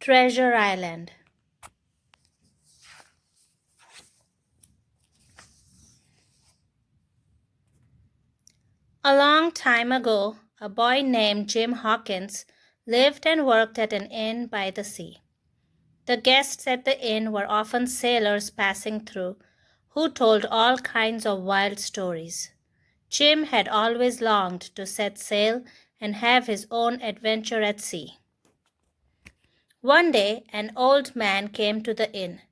Treasure Island. A long time ago, a boy named Jim Hawkins lived and worked at an inn by the sea. The guests at the inn were often sailors passing through, who told all kinds of wild stories. Jim had always longed to set sail and have his own adventure at sea. One day, an old man came to the inn.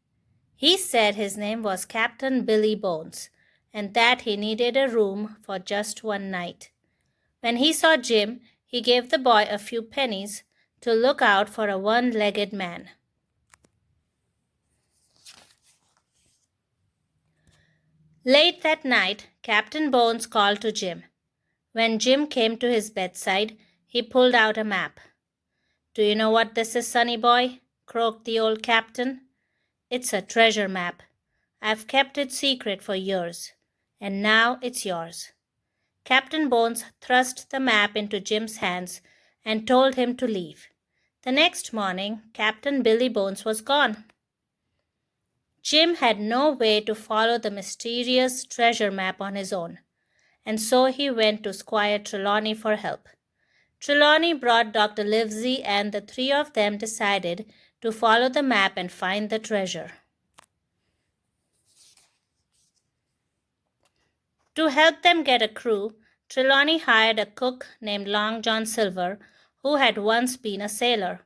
He said his name was Captain Billy Bones, and that he needed a room for just one night. When he saw Jim, he gave the boy a few pennies to look out for a one-legged man. Late that night, Captain Bones called to Jim. When Jim came to his bedside, he pulled out a map. "Do you know what this is, sonny boy?" croaked the old captain. "It's a treasure map. I've kept it secret for years, and now it's yours." Captain Bones thrust the map into Jim's hands and told him to leave. The next morning, Captain Billy Bones was gone. Jim had no way to follow the mysterious treasure map on his own, and so he went to Squire Trelawney for help. Trelawney brought Dr. Livesey, and the three of them decided to follow the map and find the treasure. To help them get a crew, Trelawney hired a cook named Long John Silver, who had once been a sailor.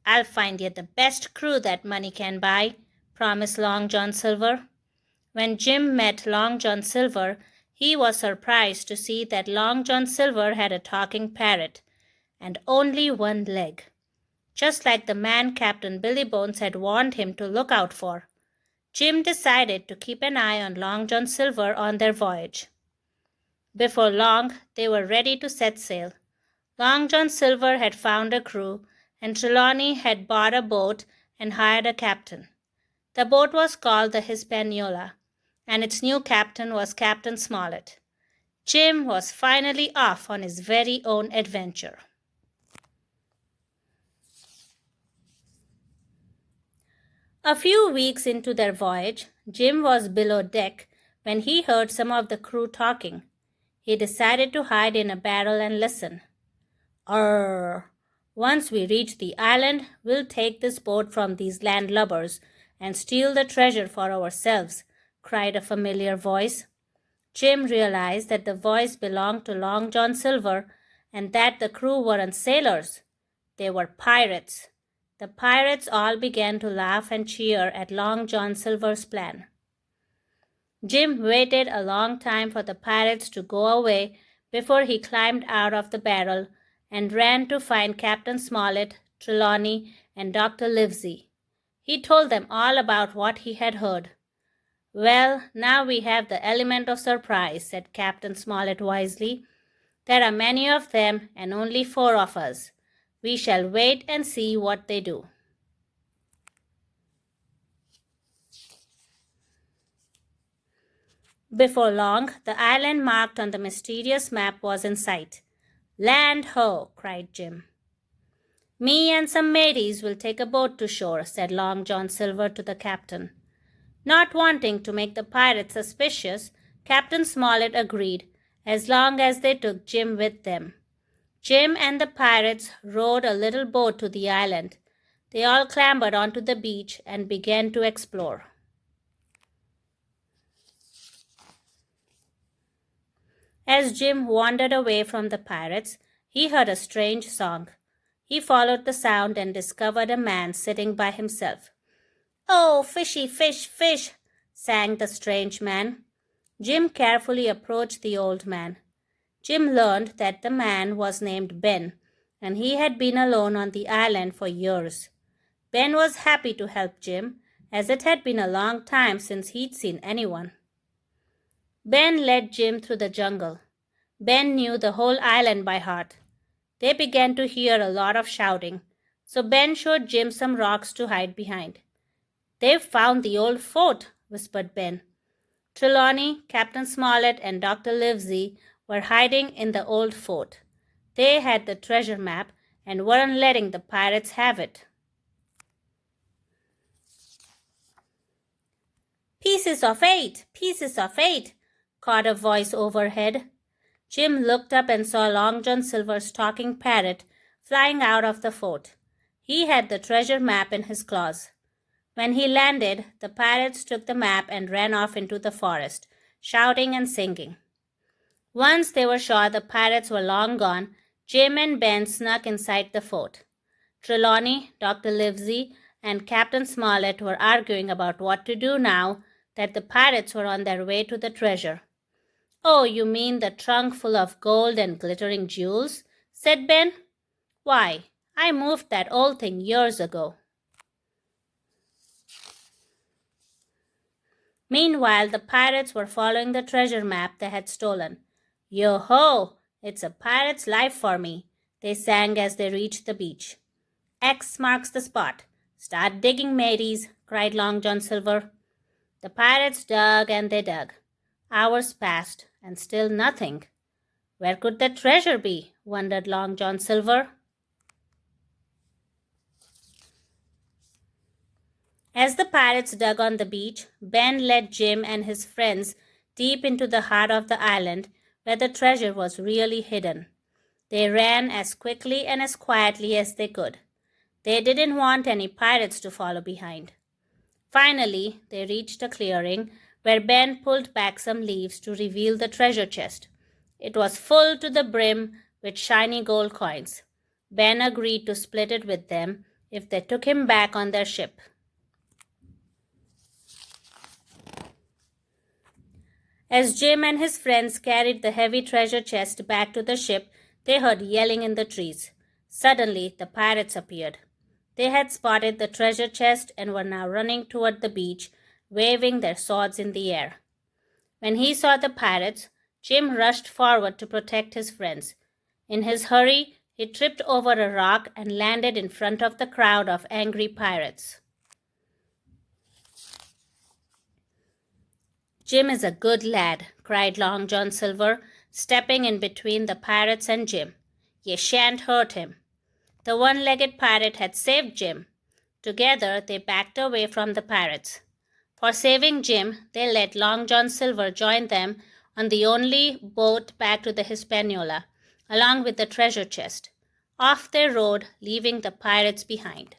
"I'll find you the best crew that money can buy," promised Long John Silver. When Jim met Long John Silver, he was surprised to see that Long John Silver had a talking parrot and only one leg, just like the man Captain Billy Bones had warned him to look out for. Jim decided to keep an eye on Long John Silver on their voyage. Before long, they were ready to set sail. Long John Silver had found a crew, and Trelawney had bought a boat and hired a captain. The boat was called the Hispaniola, and its new captain was Captain Smollett. Jim was finally off on his very own adventure. A few weeks into their voyage, Jim was below deck when he heard some of the crew talking. He decided to hide in a barrel and listen. "Arr! Once we reach the island, we'll take this boat from these landlubbers and steal the treasure for ourselves," cried a familiar voice. Jim realized that the voice belonged to Long John Silver and that the crew weren't sailors. They were pirates. The pirates all began to laugh and cheer at Long John Silver's plan. Jim waited a long time for the pirates to go away before he climbed out of the barrel and ran to find Captain Smollett, Trelawney, and Dr. Livesey. He told them all about what he had heard. "Well, now we have the element of surprise," said Captain Smollett wisely. "There are many of them and only 4 of us. We shall wait and see what they do." Before long, the island marked on the mysterious map was in sight. "Land ho!" cried Jim. "Me and some mateys will take a boat to shore," said Long John Silver to the captain. Not wanting to make the pirates suspicious, Captain Smollett agreed, as long as they took Jim with them. Jim and the pirates rowed a little boat to the island. They all clambered onto the beach and began to explore. As Jim wandered away from the pirates, he heard a strange song. He followed the sound and discovered a man sitting by himself. "Oh, fishy fish, fish," sang the strange man. Jim carefully approached the old man. Jim learned that the man was named Ben, and he had been alone on the island for years. Ben was happy to help Jim, as it had been a long time since he'd seen anyone. Ben led Jim through the jungle. Ben knew the whole island by heart. They began to hear a lot of shouting, so Ben showed Jim some rocks to hide behind. "They've found the old fort," whispered Ben. Trelawney, Captain Smollett, and Dr. Livesey were hiding in the old fort. They had the treasure map and weren't letting the pirates have it. Pieces of 8! Pieces of 8! Caught a voice overhead. Jim looked up and saw Long John Silver's talking parrot flying out of the fort. He had the treasure map in his claws. When he landed, the pirates took the map and ran off into the forest, shouting and singing. Once they were sure the pirates were long gone, Jim and Ben snuck inside the fort. Trelawney, Dr. Livesey, and Captain Smollett were arguing about what to do now that the pirates were on their way to the treasure. "Oh, you mean the trunk full of gold and glittering jewels?" said Ben. "Why, I moved that old thing years ago." Meanwhile, the pirates were following the treasure map they had stolen. "Yo-ho! It's a pirate's life for me," they sang as they reached the beach. "X marks the spot. Start digging, mateys," cried Long John Silver. The pirates dug and they dug. Hours passed, and still nothing. Where could the treasure be? Wondered Long John Silver. As the pirates dug on the beach, Ben led Jim and his friends deep into the heart of the island where the treasure was really hidden. They ran as quickly and as quietly as they could. They didn't want any pirates to follow behind. Finally, they reached a clearing where Ben pulled back some leaves to reveal the treasure chest. It was full to the brim with shiny gold coins. Ben agreed to split it with them if they took him back on their ship. As Jim and his friends carried the heavy treasure chest back to the ship, they heard yelling in the trees. Suddenly, the pirates appeared. They had spotted the treasure chest and were now running toward the beach, waving their swords in the air. When he saw the pirates, Jim rushed forward to protect his friends. In his hurry, he tripped over a rock and landed in front of the crowd of angry pirates. "Jim is a good lad," cried Long John Silver, stepping in between the pirates and Jim. "Ye shan't hurt him." The one-legged pirate had saved Jim. Together, they backed away from the pirates. For saving Jim, they let Long John Silver join them on the only boat back to the Hispaniola, along with the treasure chest. Off they rode, leaving the pirates behind.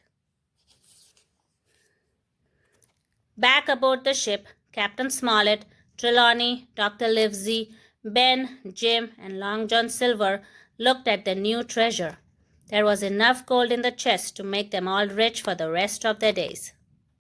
Back aboard the ship, Captain Smollett, Trelawney, Dr. Livesey, Ben, Jim, and Long John Silver looked at the new treasure. There was enough gold in the chest to make them all rich for the rest of their days.